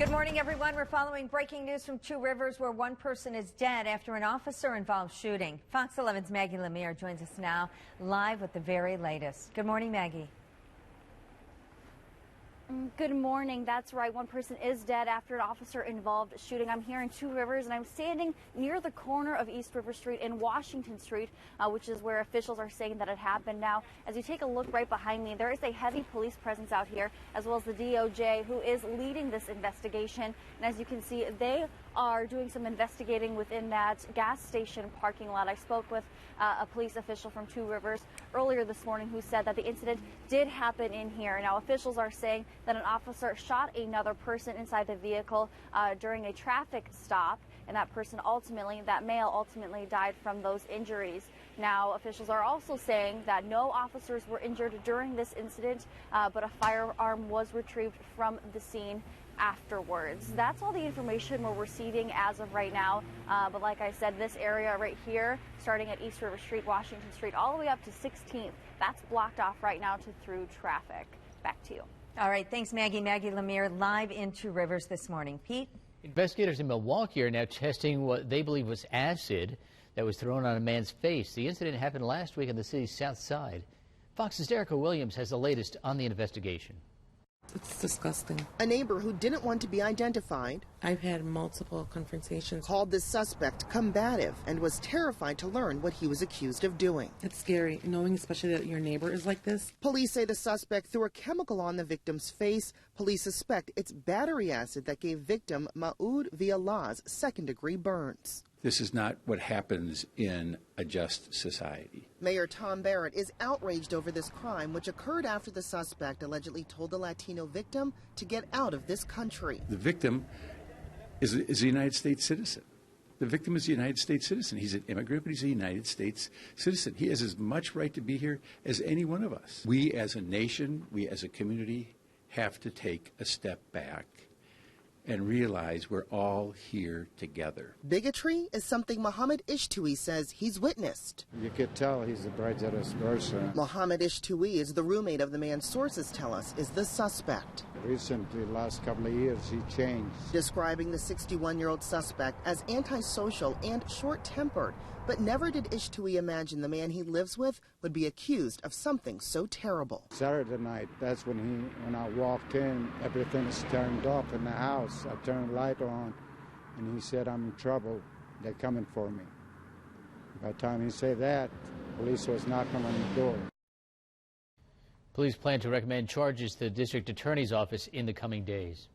Good morning, everyone. We're following breaking news from Two Rivers, where one person is dead after an officer-involved shooting. Fox 11's Maggie Lemire joins us now live with the very latest. Good morning, Maggie. Good morning. That's right. One person is dead after an officer-involved shooting. I'm here in Two Rivers, and I'm standing near the corner of East River Street and Washington Street, which is where officials are saying that it happened. Now, as you take a look right behind me, there is a heavy police presence out here, as well as the DOJ, who is leading this investigation. And as you can see, they are doing some investigating within that gas station parking lot. I spoke with a police official from Two Rivers earlier this morning who said that the incident did happen in here. Now, officials are saying that an officer shot another person inside the vehicle during a traffic stop, and that male ultimately died from those injuries. Now, officials are also saying that no officers were injured during this incident, but a firearm was retrieved from the scene afterwards. That's all the information we're receiving as of right now. But like I said, this area right here, starting at East River Street, Washington Street, all the way up to 16th, that's blocked off right now to through traffic. Back to you. All right. Thanks, Maggie. Maggie Lemire live in Two Rivers this morning. Pete? Investigators in Milwaukee are now testing what they believe was acid that was thrown on a man's face. The incident happened last week on the city's south side. Fox's Derica Williams has the latest on the investigation. It's disgusting. A neighbor who didn't want to be identified, I've had multiple confrontations, called the suspect combative and was terrified to learn what he was accused of doing. It's scary, knowing especially that your neighbor is like this. Police say the suspect threw a chemical on the victim's face. Police suspect it's battery acid that gave victim Maud Villalaz second-degree burns. This is not what happens in a just society. Mayor Tom Barrett is outraged over this crime, which occurred after the suspect allegedly told the Latino victim to get out of this country. The victim is a United States citizen. The victim is a United States citizen. He's an immigrant, but he's a United States citizen. He has as much right to be here as any one of us. We as a nation, we as a community, have to take a step back and realize we're all here together. Bigotry is something Mohammed Ishtui says he's witnessed. You could tell he's a prejudice person. Mohammed Ishtui is the roommate of the man sources tell us is the suspect. Recently, last couple of years, he changed. Describing the 61-year-old suspect as antisocial and short-tempered, but never did Ishtui imagine the man he lives with would be accused of something so terrible. Saturday night, that's when I walked in, everything is turned off in the house. I turned the light on, and he said, "I'm in trouble. They're coming for me." By the time he said that, police was knocking on the door. Police plan to recommend charges to the district attorney's office in the coming days.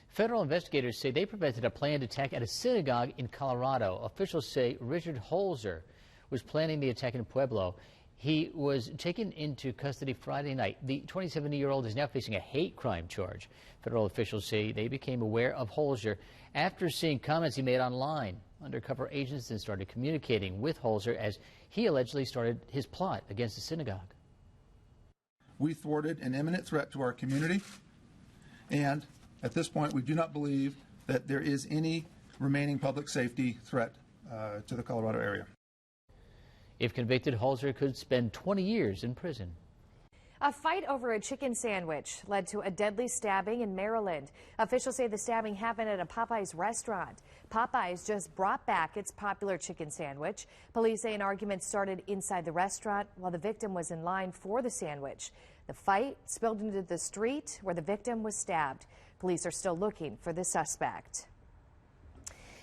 Federal investigators say they prevented a planned attack at a synagogue in Colorado. Officials say Richard Holzer was planning the attack in Pueblo. He was taken into custody Friday night. The 27-year-old is now facing a hate crime charge. Federal officials say they became aware of Holzer after seeing comments he made online. Undercover agents then started communicating with Holzer as he allegedly started his plot against the synagogue. We thwarted an imminent threat to our community, and at this point, we do not believe that there is any remaining public safety threat to the Colorado area. If convicted, Holzer could spend 20 years in prison. A fight over a chicken sandwich led to a deadly stabbing in Maryland. Officials say the stabbing happened at a Popeyes restaurant. Popeyes just brought back its popular chicken sandwich. Police say an argument started inside the restaurant while the victim was in line for the sandwich. The fight spilled into the street where the victim was stabbed. Police are still looking for the suspect.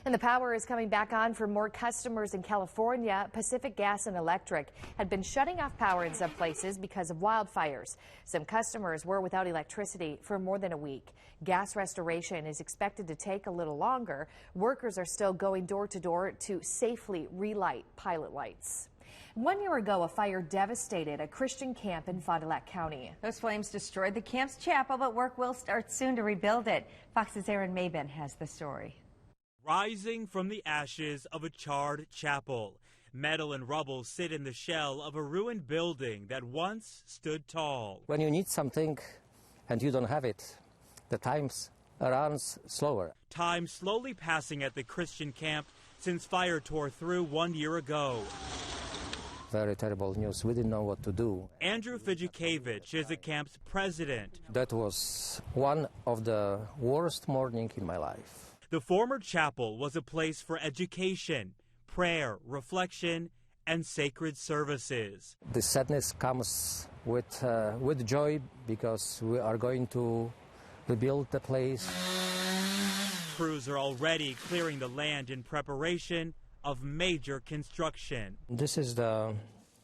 And the power is coming back on for more customers in California. Pacific Gas and Electric had been shutting off power in some places because of wildfires. Some customers were without electricity for more than a week. Gas restoration is expected to take a little longer. Workers are still going door to door to safely relight pilot lights. 1 year ago, a fire devastated a Christian camp in Fond du Lac County. Those flames destroyed the camp's chapel, but work will start soon to rebuild it. Fox's Aaron Maben has the story. Rising from the ashes of a charred chapel, metal and rubble sit in the shell of a ruined building that once stood tall. When you need something and you don't have it, the times runs slower. Time slowly passing at the Christian camp since fire tore through 1 year ago. very terrible news. We didn't know what to do. Andrew Fijikevich is the camp's president. That was one of the worst mornings in my life. The former chapel was a place for education, prayer, reflection, and sacred services. The sadness comes with joy because we are going to rebuild the place. Crews are already clearing the land in preparation of major construction. This is the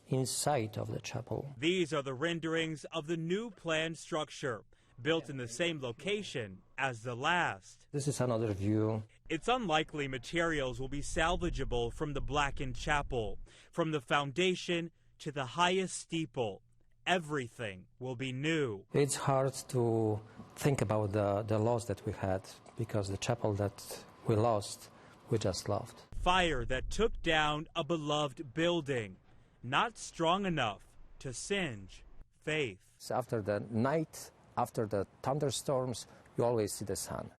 inside of the chapel. These are the renderings of the new planned structure, built in the same location as the last. This is another view. It's unlikely materials will be salvageable from the blackened chapel. From the foundation to the highest steeple, everything will be new. It's hard to think about the loss that we had, because the chapel that we lost, we just loved. Fire that took down a beloved building, not strong enough to singe faith. So after the night, after the thunderstorms, you always see the sun.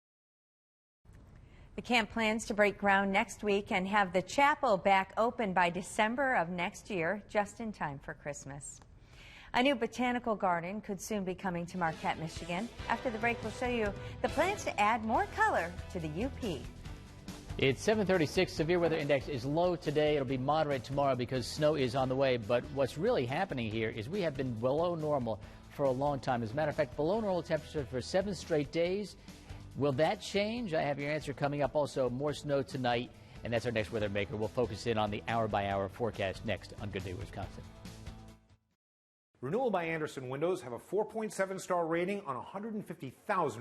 The camp plans to break ground next week and have the chapel back open by December of next year, just in time for Christmas. A new botanical garden could soon be coming to Marquette, Michigan. After the break, we'll show you the plans to add more color to the UP. It's 7:36. Severe weather index is low today. It'll be moderate tomorrow because snow is on the way. But what's really happening here is we have been below normal for a long time. As a matter of fact, below normal temperature for 7 straight days. Will that change? I have your answer coming up. Also, more snow tonight, and that's our next weather maker. We'll focus in on the hour-by-hour forecast next on Good Day Wisconsin. Renewal by Andersen Windows have a 4.7-star rating on 150,000